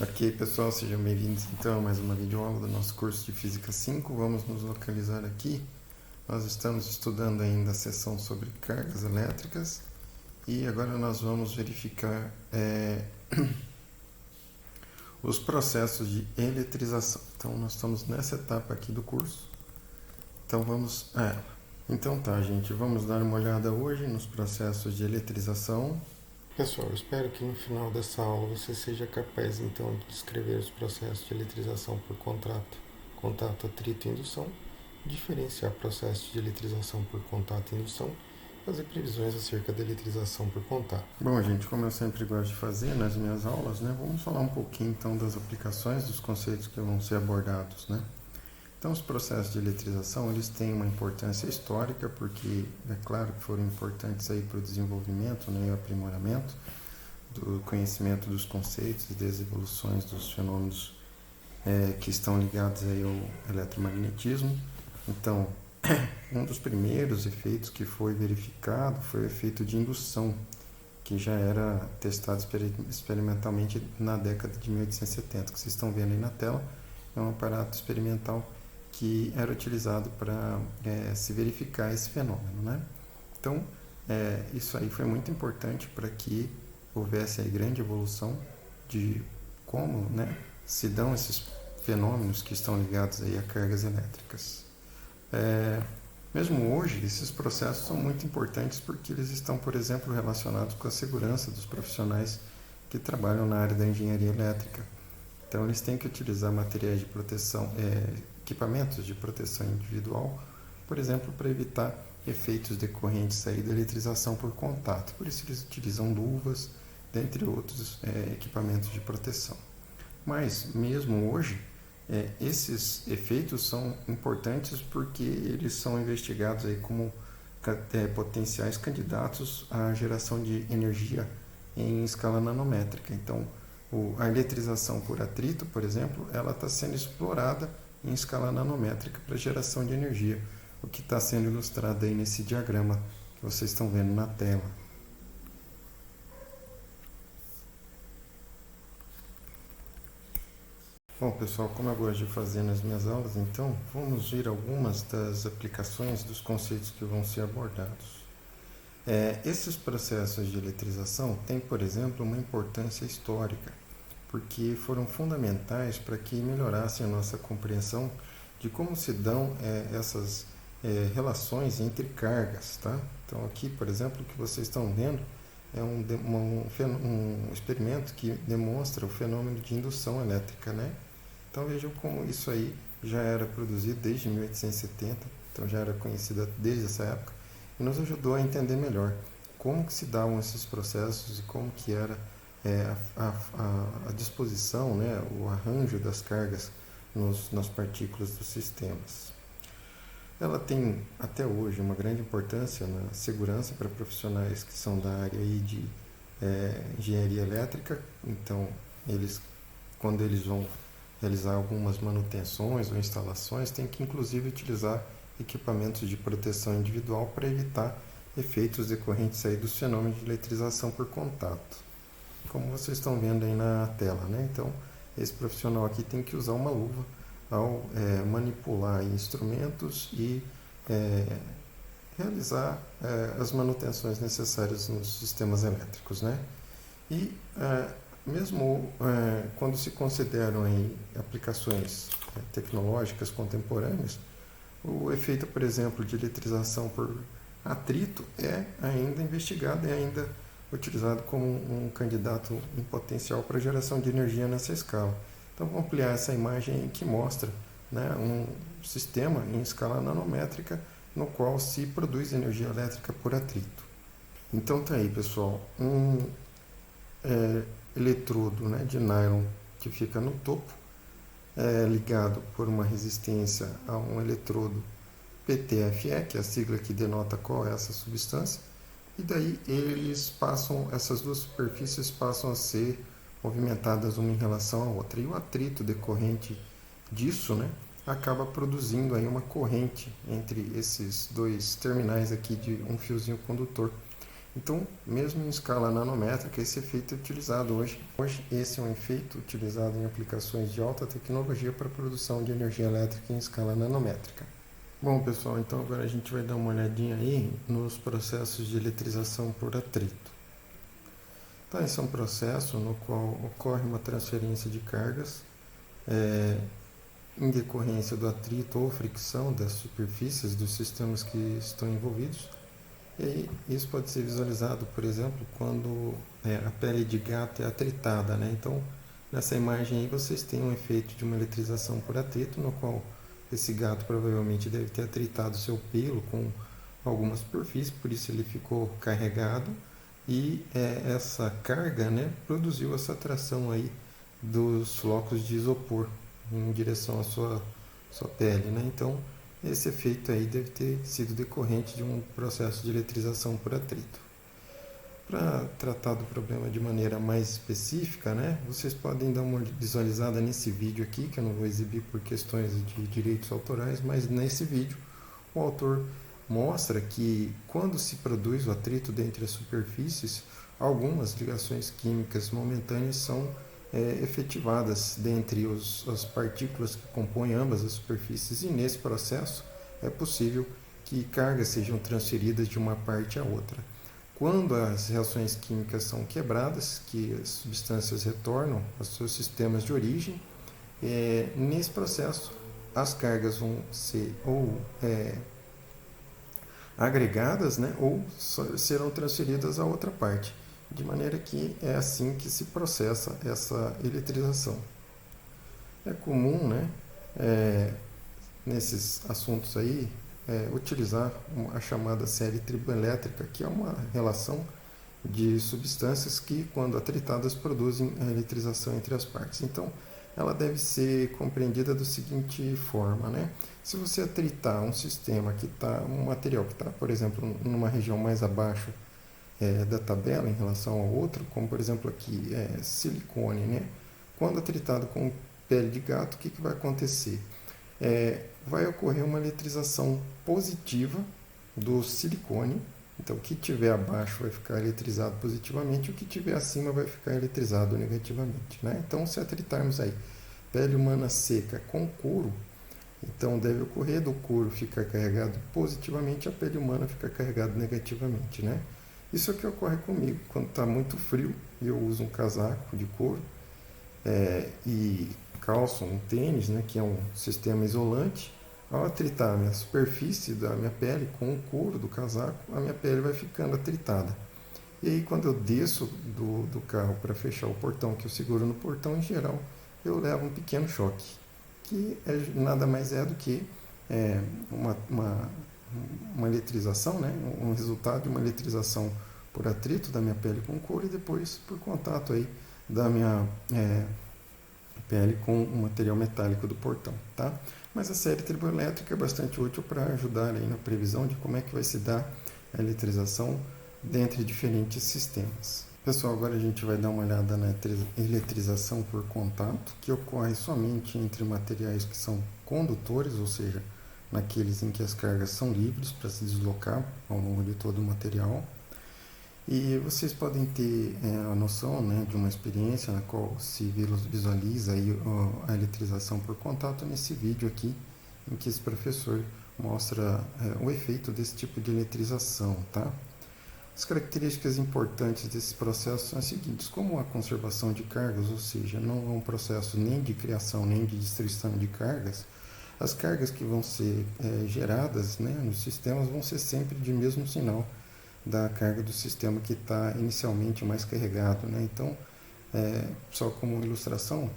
Ok, pessoal, sejam bem-vindos então a mais uma videoaula do nosso curso de Física 5. Vamos nos localizar aqui. Nós estamos estudando ainda a seção sobre cargas elétricas e agora nós vamos verificar os processos de eletrização. Então, nós estamos nessa etapa aqui do curso. Então, vamos a ela. Então tá, gente, vamos dar uma olhada hoje nos processos de eletrização. Pessoal, eu espero que no final dessa aula você seja capaz então de descrever os processos de eletrização por contato, atrito e indução, diferenciar processos de eletrização por contato e indução, fazer previsões acerca da eletrização por contato. Bom, gente, como eu sempre gosto de fazer nas minhas aulas, né, vamos falar um pouquinho então das aplicações dos conceitos que vão ser abordados, né? Então, os processos de eletrização, eles têm uma importância histórica, porque é claro que foram importantes aí para o desenvolvimento, né, e o aprimoramento do conhecimento dos conceitos e das evoluções dos fenômenos que estão ligados aí ao eletromagnetismo. Então, um dos primeiros efeitos que foi verificado foi o efeito de indução, que já era testado experimentalmente na década de 1870, que vocês estão vendo aí na tela. É um aparato experimental que era utilizado para se verificar esse fenômeno, né? Então, isso aí foi muito importante para que houvesse aí grande evolução de como, né, se dão esses fenômenos que estão ligados aí a cargas elétricas. Mesmo hoje, esses processos são muito importantes porque eles estão, por exemplo, relacionados com a segurança dos profissionais que trabalham na área da engenharia elétrica. Então, eles têm que utilizar materiais de proteção, equipamentos de proteção individual, por exemplo, para evitar efeitos decorrentes aí da eletrização por contato. Por isso, eles utilizam luvas, dentre outros equipamentos de proteção. Mas, mesmo hoje, esses efeitos são importantes porque eles são investigados aí como potenciais candidatos à geração de energia em escala nanométrica. Então, a eletrização por atrito, por exemplo, ela está sendo explorada em escala nanométrica para geração de energia, o que está sendo ilustrado aí nesse diagrama que vocês estão vendo na tela. Bom, pessoal, como eu gosto de fazer nas minhas aulas, então vamos ver algumas das aplicações dos conceitos que vão ser abordados. Esses processos de eletrização têm, por exemplo, uma importância histórica, porque foram fundamentais para que melhorassem a nossa compreensão de como se dão essas relações entre cargas, tá? Então aqui, por exemplo, o que vocês estão vendo é um experimento que demonstra o fenômeno de indução elétrica, né? Então vejam como isso aí já era produzido desde 1870, então já era conhecido desde essa época, e nos ajudou a entender melhor como que se davam esses processos e como que era a disposição, né, o arranjo das cargas nas partículas dos sistemas. Ela tem até hoje uma grande importância na segurança para profissionais que são da área aí de engenharia elétrica. Então, quando eles vão realizar algumas manutenções ou instalações, têm que inclusive utilizar equipamentos de proteção individual para evitar efeitos decorrentes aí dos fenômenos de eletrização por contato, como vocês estão vendo aí na tela, né? Então, esse profissional aqui tem que usar uma luva ao manipular instrumentos e realizar as manutenções necessárias nos sistemas elétricos, né? E mesmo quando se consideram aí aplicações tecnológicas contemporâneas, o efeito, por exemplo, de eletrização por atrito é ainda investigado e ainda utilizado como um candidato em potencial para geração de energia nessa escala. Então, vou ampliar essa imagem que mostra, né, um sistema em escala nanométrica no qual se produz energia elétrica por atrito. Então, tá aí, pessoal, um eletrodo, né, de nylon que fica no topo, ligado por uma resistência a um eletrodo PTFE, que é a sigla que denota qual é essa substância, e daí essas duas superfícies passam a ser movimentadas uma em relação à outra. E o atrito decorrente disso, né, acaba produzindo aí uma corrente entre esses dois terminais aqui de um fiozinho condutor. Então, mesmo em escala nanométrica, esse efeito é utilizado hoje. Hoje, esse é um efeito utilizado em aplicações de alta tecnologia para a produção de energia elétrica em escala nanométrica. Bom, pessoal, então agora a gente vai dar uma olhadinha aí nos processos de eletrização por atrito. Então, esse é um processo no qual ocorre uma transferência de cargas em decorrência do atrito ou fricção das superfícies dos sistemas que estão envolvidos. E isso pode ser visualizado, por exemplo, quando a pele de gato é atritada, né? Então, nessa imagem aí vocês têm um efeito de uma eletrização por atrito, no qual esse gato provavelmente deve ter atritado seu pelo com alguma superfície, por isso ele ficou carregado e essa carga, né, produziu essa atração aí dos flocos de isopor em direção à sua pele, né? Então, esse efeito aí deve ter sido decorrente de um processo de eletrização por atrito. Para tratar do problema de maneira mais específica, né, vocês podem dar uma visualizada nesse vídeo aqui, que eu não vou exibir por questões de direitos autorais, mas nesse vídeo o autor mostra que quando se produz o atrito dentre as superfícies, algumas ligações químicas momentâneas são efetivadas dentre as partículas que compõem ambas as superfícies, e nesse processo é possível que cargas sejam transferidas de uma parte à outra. Quando as reações químicas são quebradas, que as substâncias retornam aos seus sistemas de origem, nesse processo as cargas vão ser ou agregadas, né, ou serão transferidas a outra parte, de maneira que é assim que se processa essa eletrização. É comum, né, nesses assuntos aí, utilizar a chamada série triboelétrica, que é uma relação de substâncias que, quando atritadas, produzem a eletrização entre as partes. Então, ela deve ser compreendida da seguinte forma, né? Se você atritar um sistema que está, um material que está, por exemplo, numa região mais abaixo da tabela em relação ao outro, como por exemplo aqui silicone, né? Quando atritado com pele de gato, o que vai acontecer? Vai ocorrer uma eletrização positiva do silicone. Então, o que tiver abaixo vai ficar eletrizado positivamente, o que tiver acima vai ficar eletrizado negativamente, né? Então, se atritarmos aí pele humana seca com couro, então deve ocorrer do couro ficar carregado positivamente, a pele humana ficar carregada negativamente, né? Isso é o que ocorre comigo quando está muito frio e eu uso um casaco de couro e calço um tênis, né, que é um sistema isolante. Ao atritar a minha superfície da minha pele com o couro do casaco, a minha pele vai ficando atritada. E aí, quando eu desço do carro para fechar o portão, que eu seguro no portão, em geral, eu levo um pequeno choque, que nada mais é do que uma eletrização, né? Um resultado de uma eletrização por atrito da minha pele com couro e depois por contato aí da minha pele com o material metálico do portão, tá? Mas a série triboelétrica é bastante útil para ajudar aí na previsão de como é que vai se dar a eletrização dentre diferentes sistemas. Pessoal, agora a gente vai dar uma olhada na eletrização por contato, que ocorre somente entre materiais que são condutores, ou seja, naqueles em que as cargas são livres para se deslocar ao longo de todo o material. E vocês podem ter a noção, né, de uma experiência na qual se visualiza aí a eletrização por contato nesse vídeo aqui, em que esse professor mostra o efeito desse tipo de eletrização, tá? As características importantes desse processo são as seguintes: como a conservação de cargas, ou seja, não é um processo nem de criação nem de destruição de cargas, as cargas que vão ser geradas, né, nos sistemas vão ser sempre de mesmo sinal da carga do sistema que está inicialmente mais carregado, né? Então, só como ilustração,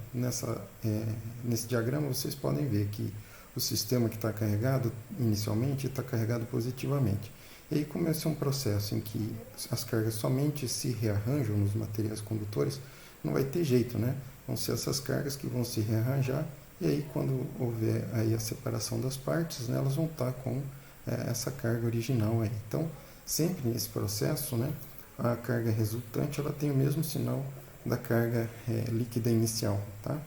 nesse diagrama vocês podem ver que o sistema que está carregado inicialmente está carregado positivamente. E aí começa um processo em que as cargas somente se rearranjam nos materiais condutores, não vai ter jeito, né? Vão ser essas cargas que vão se rearranjar, e aí quando houver aí a separação das partes, né, elas vão estar com essa carga original aí. Então, sempre nesse processo, né, a carga resultante ela tem o mesmo sinal da carga líquida inicial, tá?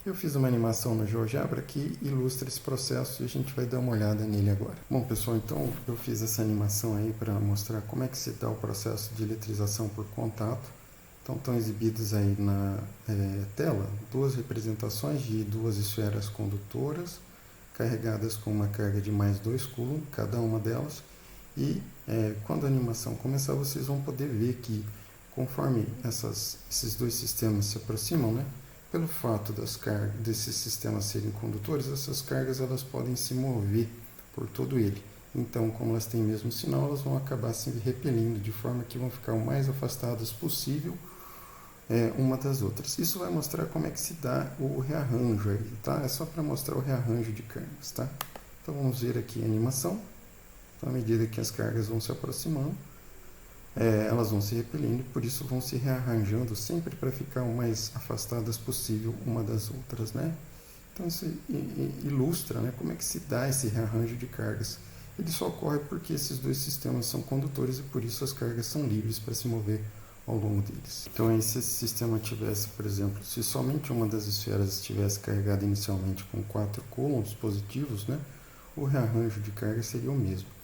Eu fiz uma animação no GeoGebra que ilustra esse processo e a gente vai dar uma olhada nele agora. Bom, pessoal, então eu fiz essa animação aí para mostrar como é que se dá o processo de eletrização por contato. Então estão exibidas aí na tela duas representações de duas esferas condutoras carregadas com uma carga de mais 2 coulombs, cada uma delas. E quando a animação começar, vocês vão poder ver que conforme esses dois sistemas se aproximam, né, pelo fato desses sistemas serem condutores, essas cargas elas podem se mover por todo ele. Então, como elas têm o mesmo sinal, elas vão acabar se repelindo, de forma que vão ficar o mais afastadas possível uma das outras. Isso vai mostrar como é que se dá o rearranjo aí, tá? É só para mostrar o rearranjo de cargas, tá? Então, vamos ver aqui a animação. Então, à medida que as cargas vão se aproximando, elas vão se repelindo, por isso vão se rearranjando sempre para ficar o mais afastadas possível uma das outras, né? Então isso ilustra, né, como é que se dá esse rearranjo de cargas. Ele só ocorre porque esses dois sistemas são condutores e por isso as cargas são livres para se mover ao longo deles. Então aí, se esse sistema tivesse, por exemplo, se somente uma das esferas estivesse carregada inicialmente com 4 coulombs positivos, né, o rearranjo de carga seria o mesmo.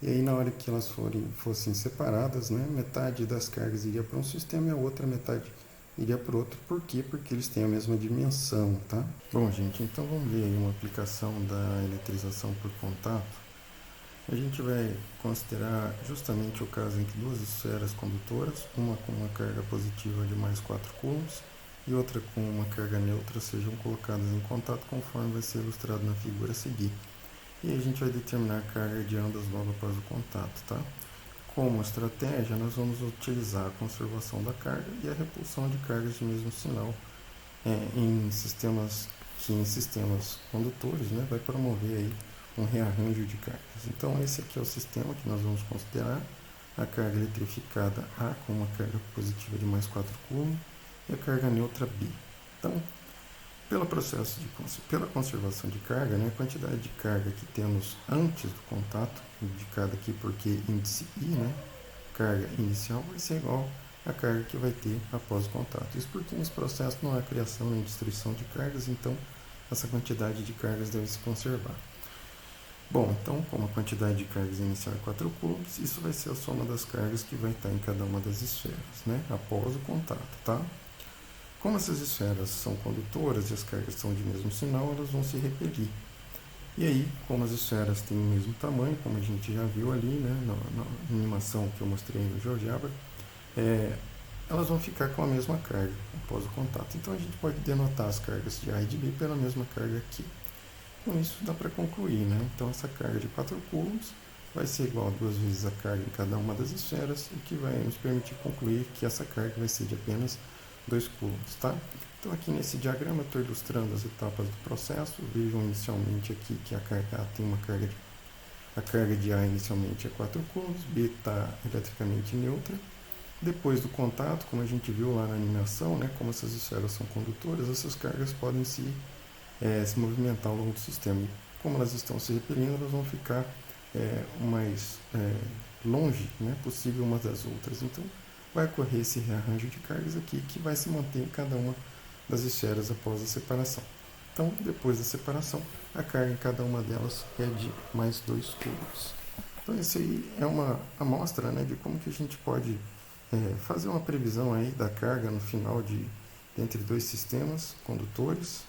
E aí, na hora que elas fossem separadas, né, metade das cargas iria para um sistema e a outra metade iria para o outro. Por quê? Porque eles têm a mesma dimensão, tá? Bom, gente, então vamos ver aí uma aplicação da eletrização por contato. A gente vai considerar justamente o caso em que duas esferas condutoras, uma com uma carga positiva de mais 4 coulombs e outra com uma carga neutra, sejam colocadas em contato conforme vai ser ilustrado na figura a seguir. E a gente vai determinar a carga de ambas logo após o contato, tá? Como estratégia, nós vamos utilizar a conservação da carga e a repulsão de cargas de mesmo sinal em sistemas condutores, né, vai promover aí um rearranjo de cargas. Então, esse aqui é o sistema que nós vamos considerar, a carga eletrificada A com uma carga positiva de mais 4 coulombs e a carga neutra B. Então, pela conservação de carga, né, a quantidade de carga que temos antes do contato, indicada aqui porque índice I, né, carga inicial, vai ser igual à carga que vai ter após o contato. Isso porque nesse processo não há criação nem destruição de cargas, então essa quantidade de cargas deve se conservar. Bom, então, como a quantidade de cargas inicial é 4 coulombs, isso vai ser a soma das cargas que vai estar em cada uma das esferas, né, após o contato, tá? Como essas esferas são condutoras e as cargas são de mesmo sinal, elas vão se repelir. E aí, como as esferas têm o mesmo tamanho, como a gente já viu ali, né, na animação que eu mostrei no GeoGebra, elas vão ficar com a mesma carga após o contato. Então a gente pode denotar as cargas de A e de B pela mesma carga aqui. Com isso dá para concluir, né? Então essa carga de 4 coulombs vai ser igual a 2 vezes a carga em cada uma das esferas, o que vai nos permitir concluir que essa carga vai ser de apenas 2 coulombs, tá? Então aqui nesse diagrama eu estou ilustrando as etapas do processo. Vejam inicialmente aqui que a carga A tem a carga de A inicialmente é 4 coulombs, B está eletricamente neutra. Depois do contato, como a gente viu lá na animação, né, como essas esferas são condutoras, essas cargas podem se movimentar ao longo do sistema. E como elas estão se repelindo, elas vão ficar o mais longe, né, possível umas das outras. Então vai ocorrer esse rearranjo de cargas aqui que vai se manter em cada uma das esferas após a separação. Então, depois da separação, a carga em cada uma delas é de mais 2 coulombs. Então, isso aí é uma amostra, né, de como que a gente pode fazer uma previsão aí da carga no final entre dois sistemas condutores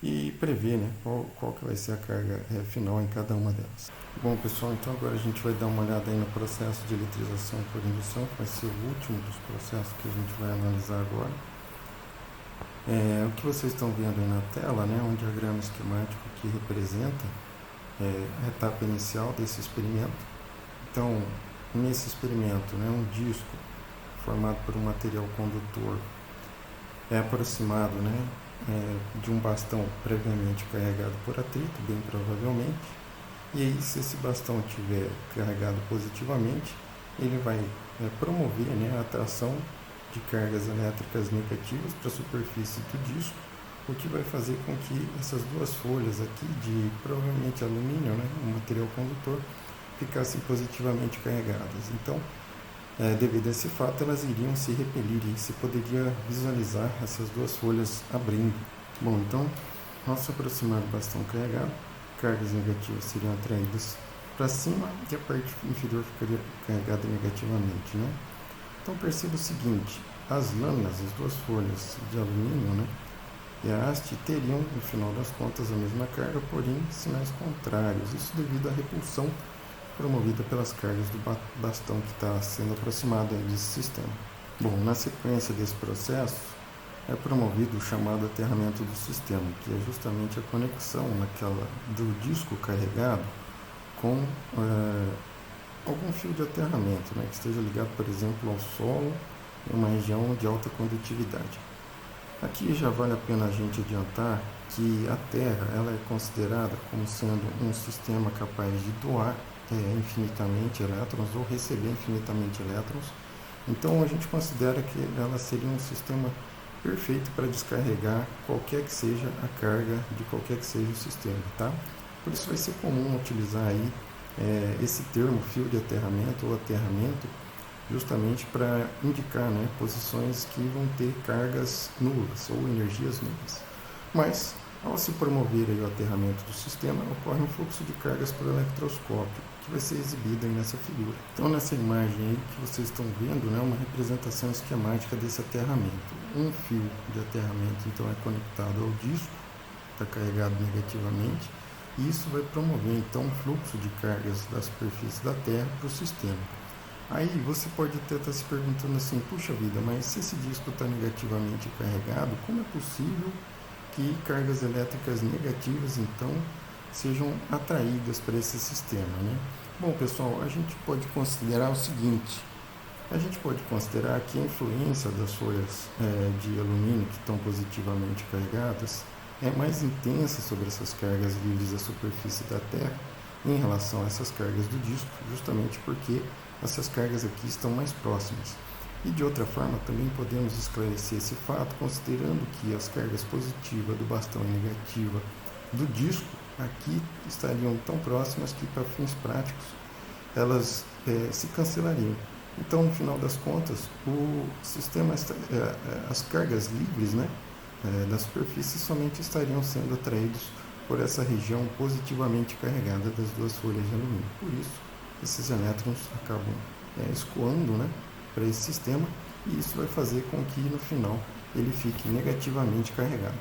e prever, né, qual que vai ser a carga final em cada uma delas. Bom, pessoal, então agora a gente vai dar uma olhada aí no processo de eletrização por indução, que vai ser o último dos processos que a gente vai analisar agora. O que vocês estão vendo aí na tela, né, é um diagrama esquemático que representa a etapa inicial desse experimento. Então, nesse experimento, né, um disco formado por um material condutor é aproximado, né, de um bastão previamente carregado por atrito, bem provavelmente. E aí, se esse bastão estiver carregado positivamente, ele vai promover, né, a atração de cargas elétricas negativas para a superfície do disco, o que vai fazer com que essas duas folhas aqui de provavelmente alumínio, né, um material condutor, ficassem positivamente carregadas. Então, devido a esse fato, elas iriam se repelir e se poderia visualizar essas duas folhas abrindo. Bom, então, ao se aproximar do bastão carregado, cargas negativas seriam atraídas para cima e a parte inferior ficaria carregada negativamente, né? Então perceba o seguinte, as lâminas, as duas folhas de alumínio, né, e a haste teriam, no final das contas, a mesma carga, porém sinais contrários. Isso devido à repulsão promovida pelas cargas do bastão que está sendo aproximado desse sistema. Bom, na sequência desse processo, é promovido o chamado aterramento do sistema, que é justamente a conexão do disco carregado com algum fio de aterramento, né, que esteja ligado, por exemplo, ao solo em uma região de alta condutividade. Aqui já vale a pena a gente adiantar que a Terra ela é considerada como sendo um sistema capaz de doar infinitamente elétrons ou receber infinitamente elétrons. Então a gente considera que ela seria um sistema perfeito para descarregar qualquer que seja a carga de qualquer que seja o sistema, tá? Por isso vai ser comum utilizar aí esse termo fio de aterramento ou aterramento justamente para indicar, né, posições que vão ter cargas nulas ou energias nulas. Mas, ao se promover aí o aterramento do sistema, ocorre um fluxo de cargas por eletroscópio, que vai ser exibido aí nessa figura. Então, nessa imagem aí que vocês estão vendo, né, uma representação esquemática desse aterramento. Um fio de aterramento, então, é conectado ao disco, está carregado negativamente, e isso vai promover, então, um fluxo de cargas da superfície da Terra para o sistema. Aí você pode até estar se perguntando assim, puxa vida, mas se esse disco está negativamente carregado, como é possível que cargas elétricas negativas, então, sejam atraídas para esse sistema, né? Bom, pessoal, a gente pode considerar o seguinte, a gente pode considerar que a influência das folhas de alumínio que estão positivamente carregadas é mais intensa sobre essas cargas livres da superfície da Terra em relação a essas cargas do disco, justamente porque essas cargas aqui estão mais próximas. E de outra forma, também podemos esclarecer esse fato considerando que as cargas positivas do bastão e negativa do disco aqui estariam tão próximas que, para fins práticos, elas se cancelariam. Então, no final das contas, o sistema, as cargas livres, né, da superfície somente estariam sendo atraídos por essa região positivamente carregada das duas folhas de alumínio. Por isso, esses elétrons acabam escoando, né, para esse sistema, e isso vai fazer com que no final ele fique negativamente carregado.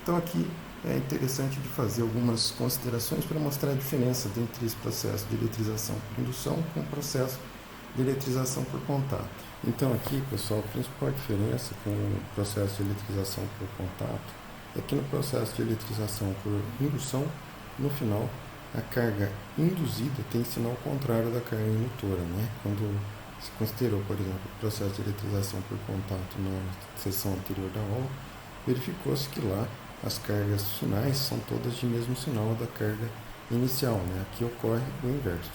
Então aqui é interessante de fazer algumas considerações para mostrar a diferença entre esse processo de eletrização por indução com o processo de eletrização por contato. Então aqui, pessoal, a principal diferença com o processo de eletrização por contato é que no processo de eletrização por indução, no final, a carga induzida tem sinal contrário da carga indutora, né? Quando se considerou, por exemplo, o processo de eletrização por contato na sessão anterior da aula, verificou-se que lá as cargas finais são todas de mesmo sinal da carga inicial, né? Aqui ocorre o inverso.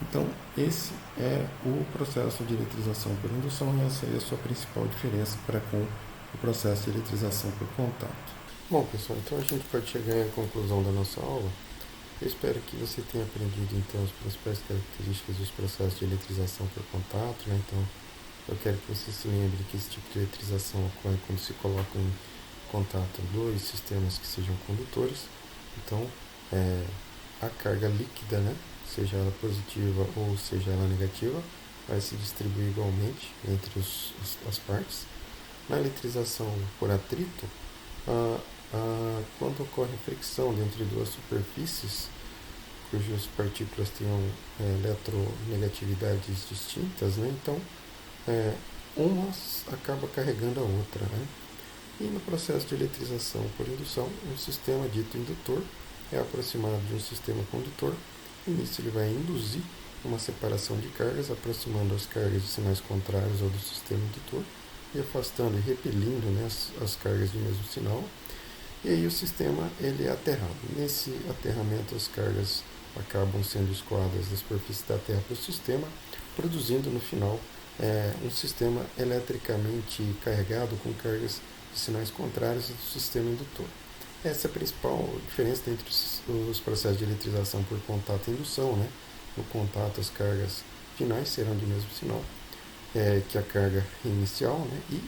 Então, esse é o processo de eletrização por indução e essa é a sua principal diferença para com o processo de eletrização por contato. Bom, pessoal, então a gente pode chegar à conclusão da nossa aula. Eu espero que você tenha aprendido, então, as principais características dos processos de eletrização por contato, né? Então, eu quero que você se lembre que esse tipo de eletrização ocorre quando se colocam em contato dois sistemas que sejam condutores. Então, a carga líquida, né, seja ela positiva ou seja ela negativa, vai se distribuir igualmente entre as partes. Na eletrização por atrito, quando ocorre fricção entre duas superfícies, cujas partículas tenham eletronegatividades distintas, né, então uma acaba carregando a outra, né? E no processo de eletrização por indução, um sistema dito indutor é aproximado de um sistema condutor, e nisso ele vai induzir uma separação de cargas, aproximando as cargas de sinais contrários ao do sistema indutor, e afastando e repelindo, né, as cargas de mesmo sinal, e aí o sistema ele é aterrado. Nesse aterramento as cargas acabam sendo escoadas da superfície da Terra para o sistema, produzindo no final um sistema eletricamente carregado com cargas de sinais contrários do sistema indutor. Essa é a principal diferença entre os processos de eletrização por contato e indução, né? No contato, as cargas finais serão do mesmo sinal. que é a carga inicial, né? E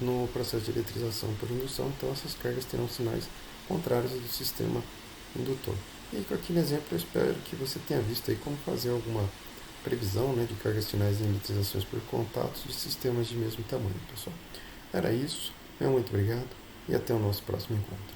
no processo de eletrização por indução, então essas cargas terão sinais contrários ao do sistema indutor. E aí, com aquele exemplo, eu espero que você tenha visto aí como fazer alguma previsão, né, de cargas finais em eletrizações por contatos de sistemas de mesmo tamanho, pessoal. Era isso, muito obrigado e até o nosso próximo encontro.